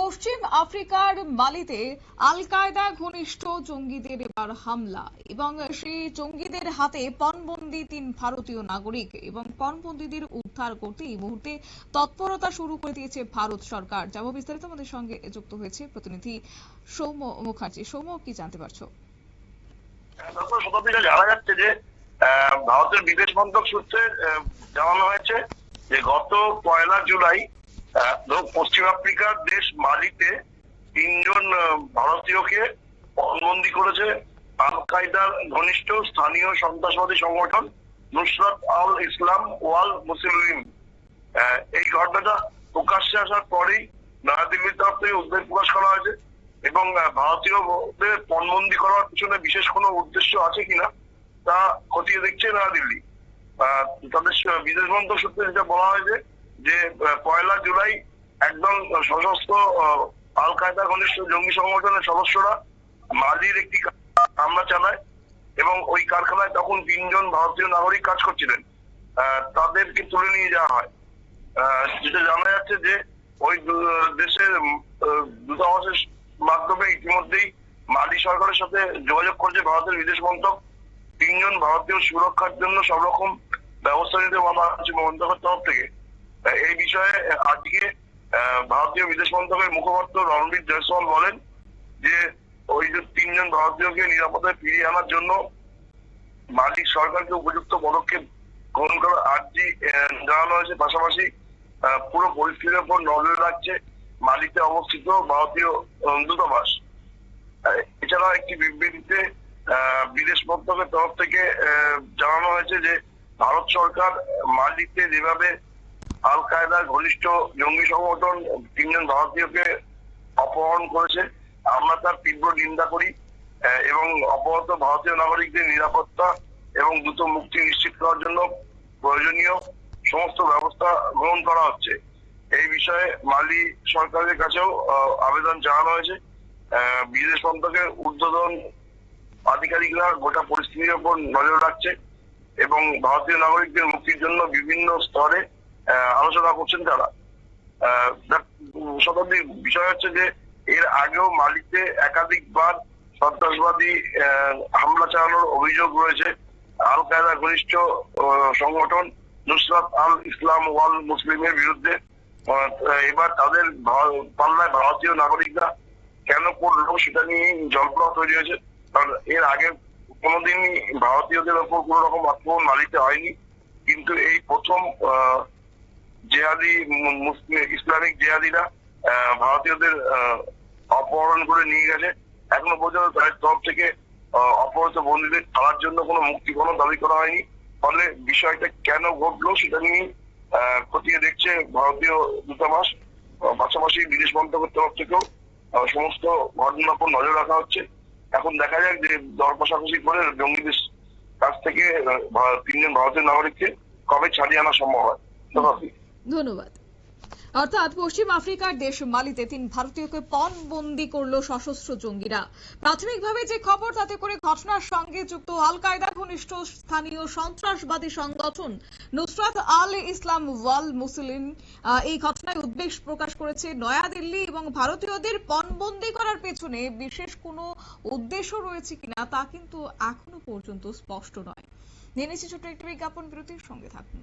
পশ্চিম আফ্রিকার মালিতে আল কায়দা ঘনিষ্ঠ জঙ্গিদের এবার হামলা এবং সেই জঙ্গিদের হাতে পণবন্দী ৩ ভারতীয় নাগরিক এবং পণবন্দীদের উদ্ধার করতে এই মুহূর্তে তৎপরতা শুরু করে দিয়েছে ভারত সরকার। যাবো বিস্তারিত আমাদের সঙ্গে যুক্ত হয়েছে প্রতিনিধি সৌম্য মুখার্জি। সৌম্য, কি জানতে পারছো? জানা যাচ্ছে যে ভারতের বিদেশ মন্ত্রক সূত্রে জানানো হয়েছে যে গত ১ জুলাই পশ্চিম আফ্রিকার দেশ মালিতে ৩ জন ভারতীয়কে পণবন্দী করেছে আল কায়দার ঘনিষ্ঠ স্থানীয় সন্ত্রাসবাদী সংগঠন নুসরাত আল ইসলাম ওয়াল মুসলিম। এই ঘটনাটা প্রকাশ্যে আসার পরেই নয়াদিল্লির তরফ থেকে উদ্বেগ প্রকাশ করা হয়েছে এবং ভারতীয়দের পণবন্দী করার পিছনে বিশেষ কোনো উদ্দেশ্য আছে কিনা তা খতিয়ে দেখছে নয়াদিল্লি। তাদের বিদেশ মন্ত্রক সূত্রে যেটা বলা হয়েছে যে ১ জুলাই একদল সশস্ত্র আল কায়দা ঘনিষ্ঠ জঙ্গি সংগঠনের সদস্যরা মালির একটি হামলা চালায় এবং ওই কারখানায় তখন ৩ জন ভারতীয় নাগরিক কাজ করছিলেন। তাদেরকে তুলে নিয়ে যাওয়া হয়। যেটা জানা যাচ্ছে যে ওই দেশের দূতাবাসের মাধ্যমে ইতিমধ্যেই মালি সরকারের সাথে যোগাযোগ করেছে ভারতের বিদেশ মন্ত্রক। ৩ জন ভারতীয় সুরক্ষার জন্য সব রকম ব্যবস্থা নিতে বলা হচ্ছে মন্ত্রকের তরফ থেকে। এই বিষয়ে আজকে ভারতীয় বিদেশ মন্ত্রকের মুখপাত্র রণবীর জয়সওয়াল বলেন যে ওই যে ৩ জন ভারতীয়কে নিরাপদে ফিরিয়ে আনার জন্য মালি সরকারকে উপযুক্ত পদক্ষেপ গ্রহণ করার আর্জি জানানো হয়েছে। পাশাপাশি পুরো পরিস্থিতির উপর নজর রাখছে মালিতে অবস্থিত ভারতীয় দূতাবাস। এছাড়া একটি বিবৃতিতে বিদেশ মন্ত্রকের তরফ থেকে জানানো হয়েছে যে ভারত সরকার মালিতে যেভাবে আল কায়দার ঘনিষ্ঠ জঙ্গি সংগঠন ৩ জন ভারতীয়কে অপহরণ করেছে আমরা তার তীব্র নিন্দা করি এবং অপহৃত ভারতীয় নাগরিকদের নিরাপত্তা এবং দ্রুত মুক্তি নিশ্চিত করার জন্য প্রয়োজনীয় সমস্ত ব্যবস্থা গ্রহণ করা হচ্ছে। এই বিষয়ে মালি সরকারের কাছেও আবেদন জানানো হয়েছে। বিদেশ মন্ত্রকের ঊর্ধ্বতন আধিকারিকরা গোটা পরিস্থিতির উপর নজর রাখছে এবং ভারতীয় নাগরিকদের মুক্তির জন্য বিভিন্ন স্তরে আলোচনা করছেন তারা। শতাব্দীর বিষয় হচ্ছে যে এর আগেও মালিতে একাধিকবার সন্ত্রাসবাদী হামলা চালানোর অভিযোগ রয়েছে আল কায়দা ঘনিষ্ঠ সংগঠন নুসরাত আল ইসলাম ওয়াল মুসলিমের বিরুদ্ধে। এবার তাদের পাল্লায় ভারতীয় নাগরিকরা কেন পড়লো সেটা নিয়ে জল্পনা তৈরি হয়েছে। কারণ এর আগে কোনোদিনই ভারতীয়দের ওপর কোন রকম আক্রমণ মালিতে হয়নি, কিন্তু এই প্রথম জেহাদি মুসলিম ইসলামিক জেহাদিরা ভারতীয়দের অপহরণ করে নিয়ে গেছে। এখনো পর্যন্ত তাদের তরফ থেকে অপহৃত বন্দীদের ছাড়ার জন্য কোনো মুক্তিপণ দাবি করা হয়নি। ফলে বিষয়টা কেন ঘটলো সেটা নিয়ে খতিয়ে দেখছে ভারতীয় দূতাবাস। পাশাপাশি বিদেশ মন্ত্রকের তরফ থেকেও সমস্ত ঘটনার উপর নজর রাখা হচ্ছে। এখন দেখা যাক যে দর কষাকষি করে জঙ্গিদের কাছ থেকে ৩ জন ভারতীয় নাগরিককে কবে ছাড়িয়ে আনা সম্ভব হয়। ধন্যবাদ। অর্থাৎ পশ্চিম আফ্রিকার দেশ মালিতে ৩ ভারতীয়কে পণবন্দী করলো সশস্ত্র জঙ্গিরা। প্রাথমিকভাবে যে খবর তাতে করে ঘটনার সঙ্গে যুক্ত আল কায়দা ঘনিষ্ঠ স্থানীয় সন্ত্রাসবাদী সংগঠন নুসরাত আল ইসলাম ওয়াল মুসলিম এই ঘটনায় উদ্বেগ প্রকাশ করেছে নয়াদিল্লি এবং ভারতীয়দের পণবন্দী করার পেছনে বিশেষ কোনো উদ্দেশ্য রয়েছে কিনা তা কিন্তু এখনো পর্যন্ত স্পষ্ট নয়। নিয়ে নিচ্ছি ছোট্ট একটি বিজ্ঞাপন বিরতির সঙ্গে থাকুন।